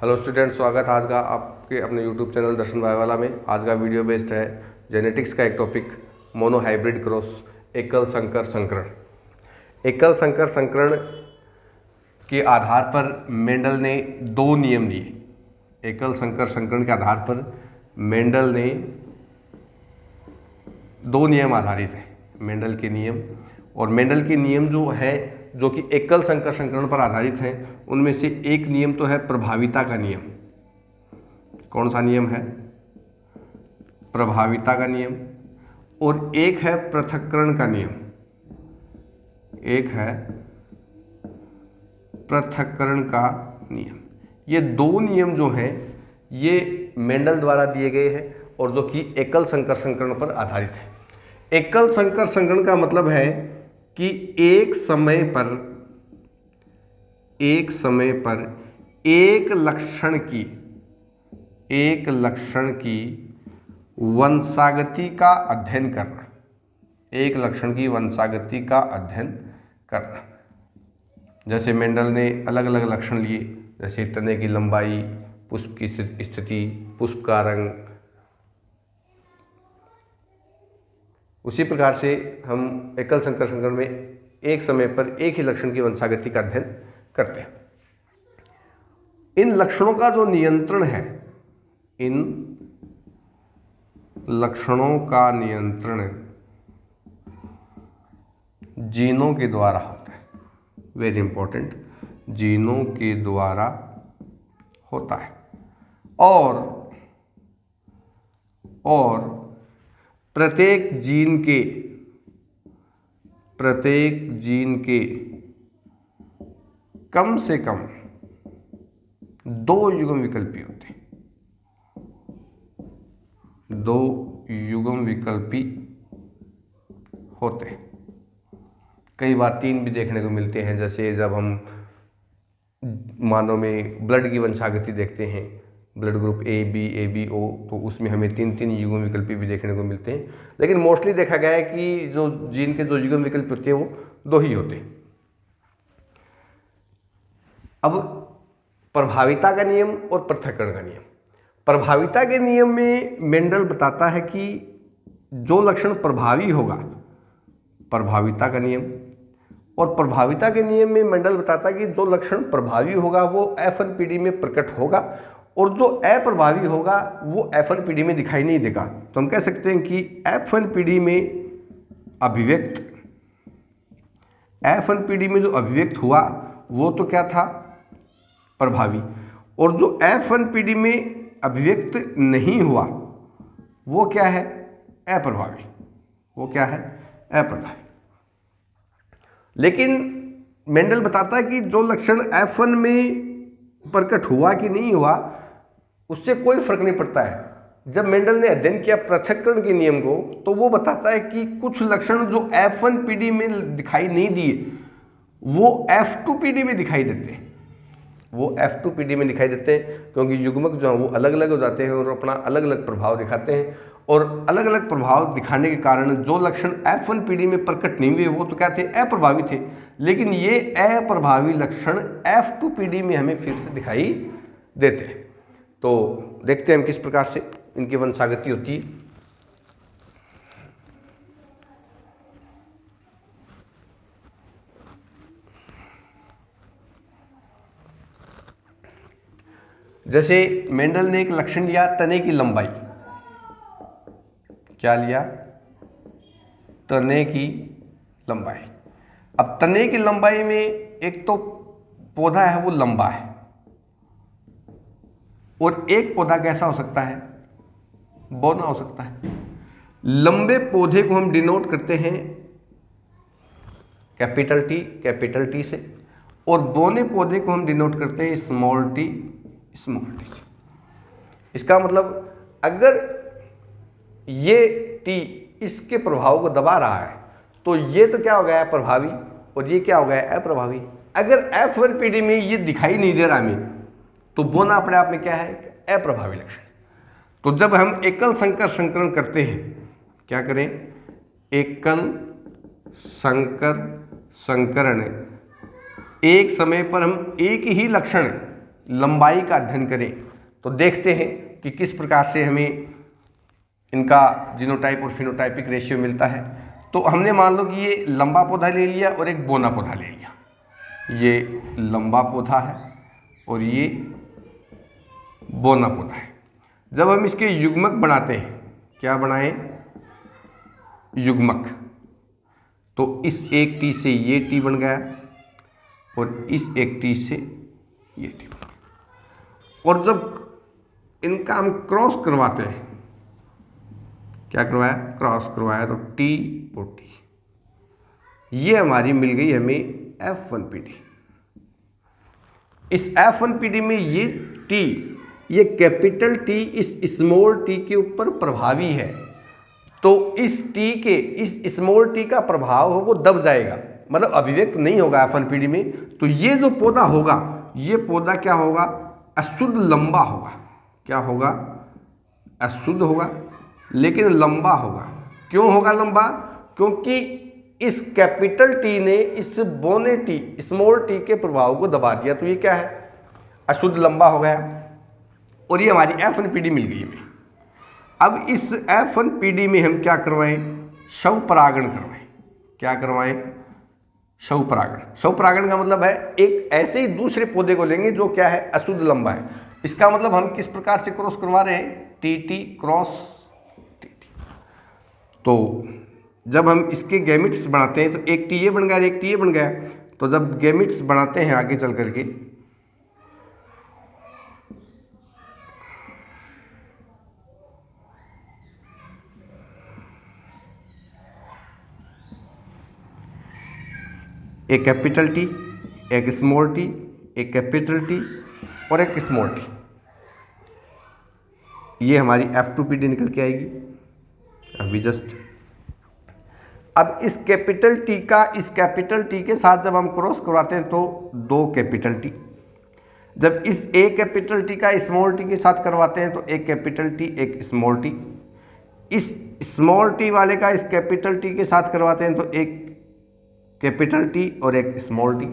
Hello student, स्वागत है आज का आपके अपने यूट्यूब चैनल दर्शन भाईवाला में। आज का वीडियो बेस्ड है जेनेटिक्स का एक टॉपिक मोनोहाइब्रिड क्रॉस, एकल संकर संकरण। एकल संकर संकरण के आधार पर मेंडल ने दो नियम दिए। एकल संकर संकरण के आधार पर मेंडल ने दो नियम आधारित है, मेंडल के नियम। और मेंडल के नियम जो है जो कि एकल संकर संकरण पर आधारित हैं, उनमें से एक नियम तो है प्रभाविता का नियम। कौन सा नियम है? प्रभाविता का नियम। और एक है पृथक्करण का नियम। एक है पृथक्करण का नियम। ये दो नियम जो हैं ये मेंडल द्वारा दिए गए हैं और जो कि एकल संकर संकरण पर आधारित है। एकल संकर संकरण का मतलब है कि एक समय पर एक लक्षण की वंशागति का अध्ययन करना। एक लक्षण की वंशागति का अध्ययन करना। जैसे मेंडल ने अलग अलग लक्षण लिए, जैसे तने की लंबाई, पुष्प की स्थिति, पुष्प का रंग। उसी प्रकार से हम एकल संकर संकरण में एक समय पर एक ही लक्षण की वंशागति का अध्ययन करते हैं। इन लक्षणों का जो नियंत्रण है, इन लक्षणों का नियंत्रण जीनों के द्वारा होता है। वेरी इंपॉर्टेंट, जीनों के द्वारा होता है। और प्रत्येक जीन के कम से कम दो युग्म विकल्पी होते हैं। दो युग्म विकल्पी होते हैं। कई बार तीन भी देखने को मिलते हैं। जैसे जब हम मानव में ब्लड की वंशागति देखते हैं, blood group A B O, तो उसमें हमें तीन तीन युग्म विकल्पी भी देखने को मिलते हैं। लेकिन मोस्टली देखा गया है कि जो जीन के जो युग्म विकल्प होते हैं वो दो ही होते हैं। अब प्रभाविता का नियम और पृथक्करण का नियम। प्रभाविता के नियम में मेंडल बताता है कि जो लक्षण प्रभावी होगा, प्रभाविता का नियम। और प्रभाविता के नियम में मेंडल बताता है कि जो लक्षण प्रभावी होगा वो एफ1पीडी में प्रकट होगा और जो अप्रभावी होगा वो एफ1पीडी में दिखाई नहीं देगा। तो हम कह सकते हैं कि एफ1पीडी में जो अभिव्यक्त हुआ वो तो क्या था? प्रभावी। और जो एफ1पीडी में अभिव्यक्त नहीं हुआ वो क्या है? अप्रभावी। वो क्या है? अप्रभावी। लेकिन मेंडल बताता है कि जो लक्षण F1 में प्रकट हुआ कि नहीं हुआ उससे कोई फर्क नहीं पड़ता है। जब मेंडल ने अध्ययन किया पृथक्करण के नियम को, तो वो बताता है कि कुछ लक्षण जो F1पीडी में दिखाई नहीं दिए वो F2पीडी में दिखाई देते हैं। क्योंकि युग्मक जो है वो अलग अलग हो जाते हैं और अपना अलग अलग प्रभाव दिखाते हैं। और अलग अलग प्रभाव दिखाने के कारण जो लक्षण F1पीडी में प्रकट नहीं हुए वो तो क्या थे? अप्रभावी थे। लेकिन ये अप्रभावी लक्षण F2पीडी में हमें फिर से दिखाई देते हैं। तो देखते हैं हम किस प्रकार से इनकी वंशागति होती है। जैसे मेंडल ने एक लक्षण लिया तने की लंबाई। क्या लिया? तने की लंबाई। अब तने की लंबाई में एक तो पौधा है वो लंबा है और एक पौधा कैसा हो सकता है? बौना हो सकता है। लंबे पौधे को हम डिनोट करते हैं कैपिटल टी से, और बौने पौधे को हम डिनोट करते हैं स्मॉल टी से। इसका मतलब अगर ये टी इसके प्रभाव को दबा रहा है तो ये तो क्या हो गया? प्रभावी। और ये क्या हो गया? अप्रभावी। अगर F1पीडी में ये दिखाई नहीं दे रहा हमें तो बोना अपने आप में क्या है? अप्रभावी लक्षण। तो जब हम एकल संकर संकरण करते हैं, क्या करें? एकल संकर संकरण, एक समय पर हम एक ही लक्षण लंबाई का अध्ययन करें तो देखते हैं कि किस प्रकार से हमें इनका जीनोटाइप और फिनोटाइपिक रेशियो मिलता है। तो हमने मान लो कि ये लंबा पौधा ले लिया और एक बोना पौधा ले लिया। ये लंबा पौधा है और ये बोना पौधा है। जब हम इसके युग्मक बनाते हैं, क्या बनाएं? युग्मक। तो इस एक टी से ये टी बन गया और इस एक टी से ये टी बन गया। और जब इनका हम क्रॉस करवाते हैं, क्या करवाया? क्रॉस करवाया, तो टी और टी, ये हमारी मिल गई हमें F1PD। इस F1PD में ये टी, ये कैपिटल टी इस स्मॉल टी के ऊपर प्रभावी है, तो इस टी के, इस स्मॉल टी का प्रभाव हो वो दब जाएगा, मतलब अभिव्यक्त नहीं होगा F1PD में। तो ये जो पौधा होगा, ये पौधा क्या होगा? अशुद्ध लंबा होगा। क्या होगा? अशुद्ध होगा लेकिन लंबा होगा। क्यों होगा लंबा? क्योंकि इस कैपिटल टी ने इस बोने टी, स्मॉल टी के प्रभाव को दबा दिया, तो ये क्या है? अशुद्ध लंबा हो गया। और ये हमारी F1PD मिल गई हमें। अब इस F1PD में हम क्या करवाएं? शव परागण करवाएं। क्या करवाएं? शव परागण। शव परागण का मतलब है एक ऐसे ही दूसरे पौधे को लेंगे जो क्या है? अशुद्ध लंबा है। इसका मतलब हम किस प्रकार से क्रॉस करवा रहे हैं? TT cross TT। तो जब हम इसके गैमेट्स बनाते हैं तो एक टी ये बन गया, एक टी ये बन गया। तो जब गैमेट्स बनाते हैं आगे चल करके, एक कैपिटल टी, एक स्मॉल टी, एक कैपिटल टी और एक स्मॉल टी, ये हमारी F2PD निकल के आएगी अभी जस्ट। अब इस कैपिटल टी का इस कैपिटल टी के साथ जब हम क्रॉस करवाते हैं तो दो कैपिटल टी, जब इस एक कैपिटल टी का स्मॉल टी के साथ करवाते हैं तो एक कैपिटल टी एक स्मॉल टी, इस स्मॉल टी वाले का इस कैपिटल टी के साथ करवाते हैं तो एक कैपिटल टी और एक स्मॉल टी,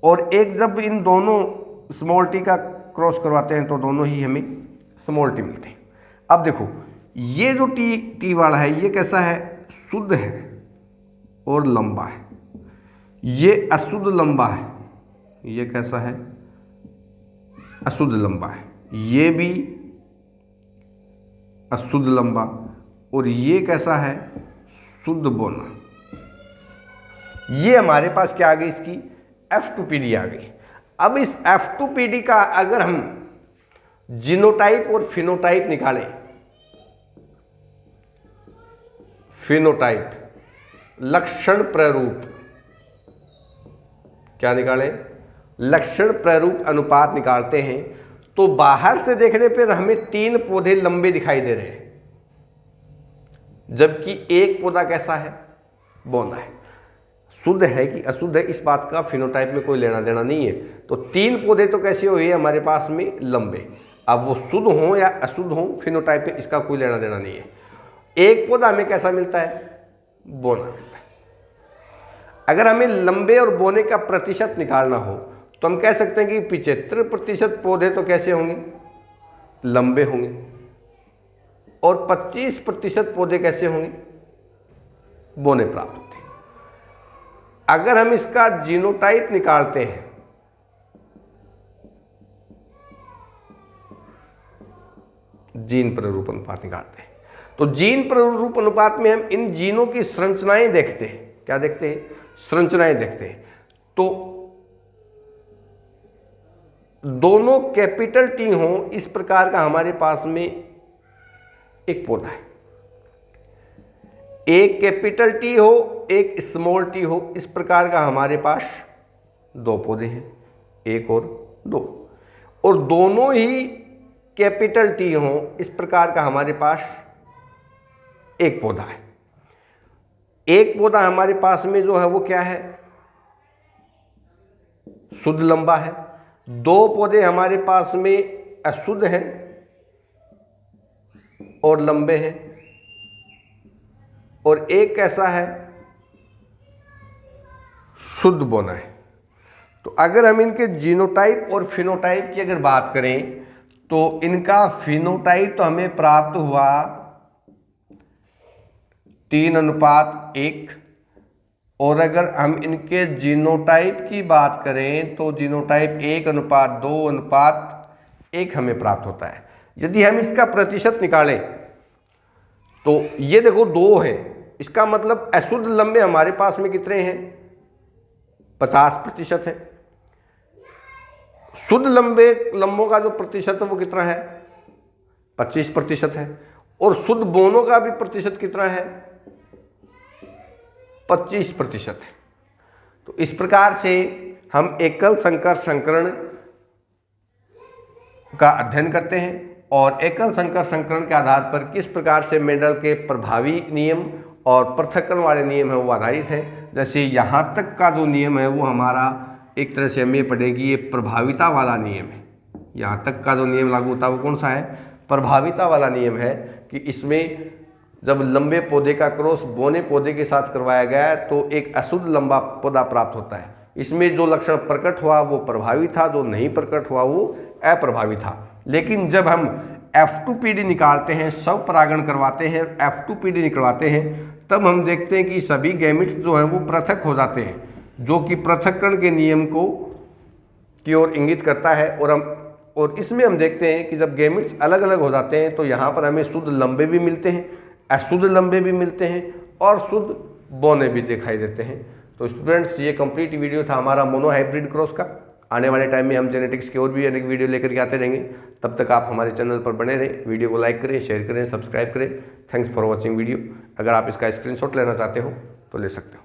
और एक जब इन दोनों स्मॉल टी का क्रॉस करवाते हैं तो दोनों ही हमें स्मॉल टी मिलते हैं। अब देखो ये जो टी वाला है ये कैसा है? शुद्ध है और लंबा है। ये अशुद्ध लंबा है। ये कैसा है? अशुद्ध लंबा है। ये भी अशुद्ध लंबा, और ये कैसा है? शुद्ध बोना। ये हमारे पास क्या आ गई? इसकी F2PD आ गई। अब इस F2PD का अगर हम जीनोटाइप और फिनोटाइप निकालें, फिनोटाइप लक्षण प्ररूप, क्या निकालें? लक्षण प्ररूप अनुपात निकालते हैं तो बाहर से देखने पर हमें 3 पौधे लंबे दिखाई दे रहे हैं, जबकि एक पौधा कैसा है? बोना है। शुद्ध है कि अशुद्ध है इस बात का फिनोटाइप में कोई लेना देना नहीं है। तो 3 पौधे तो कैसे हुए हमारे पास में? लंबे। अब वो शुद्ध हो या अशुद्ध हो, फिनोटाइप में इसका कोई लेना देना नहीं है। एक पौधा हमें कैसा मिलता है? बोना मिलता है। अगर हमें लंबे और बोने का प्रतिशत निकालना हो तो हम कह सकते हैं कि 75% पौधे तो कैसे होंगे? लंबे होंगे, और 25% पौधे कैसे होंगे? बोने प्राप्त होते हैं। अगर हम इसका जीनोटाइप निकालते हैं, जीन प्ररूप अनुपात निकालते हैं, तो जीन प्ररूप अनुपात में हम इन जीनों की संरचनाएं देखते हैं। क्या देखते हैं? संरचनाएं देखते हैं। तो दोनों कैपिटल टी हो इस प्रकार का हमारे पास में एक पौधा है। एक कैपिटल टी हो एक स्मॉल टी हो, इस प्रकार का हमारे पास 2 पौधे हैं, एक और 2, और दोनों ही कैपिटल टी हो इस प्रकार का हमारे पास एक पौधा है। एक पौधा हमारे पास में जो है वो क्या है? शुद्ध लंबा है। 2 पौधे हमारे पास में अशुद्ध हैं और लंबे हैं, और एक कैसा है? शुद्ध बोना है। तो अगर हम इनके जीनोटाइप और फिनोटाइप की अगर बात करें तो इनका फिनोटाइप तो हमें प्राप्त हुआ 3:1, और अगर हम इनके जीनोटाइप की बात करें तो जीनोटाइप 1:2:1 हमें प्राप्त होता है। यदि हम इसका प्रतिशत निकालें तो ये देखो 2 है, इसका मतलब अशुद्ध लंबे हमारे पास में कितने हैं? 50% है। शुद्ध लंबों का जो प्रतिशत है वो कितना है? 25% है। और शुद्ध बोनों का भी प्रतिशत कितना है? 25% है। तो इस प्रकार से हम एकल संकर संकरण का अध्ययन करते हैं और एकल संकर संकरण के आधार पर किस प्रकार से मेंडल के प्रभावी नियम और पृथक्करण वाले नियम है वो आधारित है। जैसे यहाँ तक का जो नियम है वो हमारा एक तरह से हमें पड़ेगी, ये प्रभाविता वाला नियम है। यहाँ तक का जो नियम लागू होता है वो कौन सा है? प्रभाविता वाला नियम है कि इसमें जब लंबे पौधे का क्रॉस बोने पौधे के साथ करवाया गया तो एक अशुद्ध लंबा पौधा प्राप्त होता है। इसमें जो लक्षण प्रकट हुआ वो प्रभावी था, जो नहीं प्रकट हुआ वो अप्रभावी था। लेकिन जब हम F2PD निकालते हैं, स्व परागण करवाते हैं, F2PD निकलवाते हैं, तब हम देखते हैं कि सभी गैमेट्स जो हैं वो पृथक हो जाते हैं, जो कि पृथक्करण के नियम की ओर इंगित करता है। और इसमें हम देखते हैं कि जब गैमेट्स अलग अलग हो जाते हैं तो यहाँ पर हमें शुद्ध लंबे भी मिलते हैं, अशुद्ध लंबे भी मिलते हैं और शुद्ध बोने भी दिखाई देते हैं। तो स्टूडेंट्स, ये कंप्लीट वीडियो था हमारा मोनो हाइब्रिड क्रॉस का। आने वाले टाइम में हम जेनेटिक्स की और भी अनेक वीडियो लेकर के आते रहेंगे। तब तक आप हमारे चैनल पर बने रहें, वीडियो को लाइक करें, शेयर करें, सब्सक्राइब करें। Thanks for watching video. अगर आप इसका स्क्रीनशॉट लेना चाहते हो तो ले सकते हो।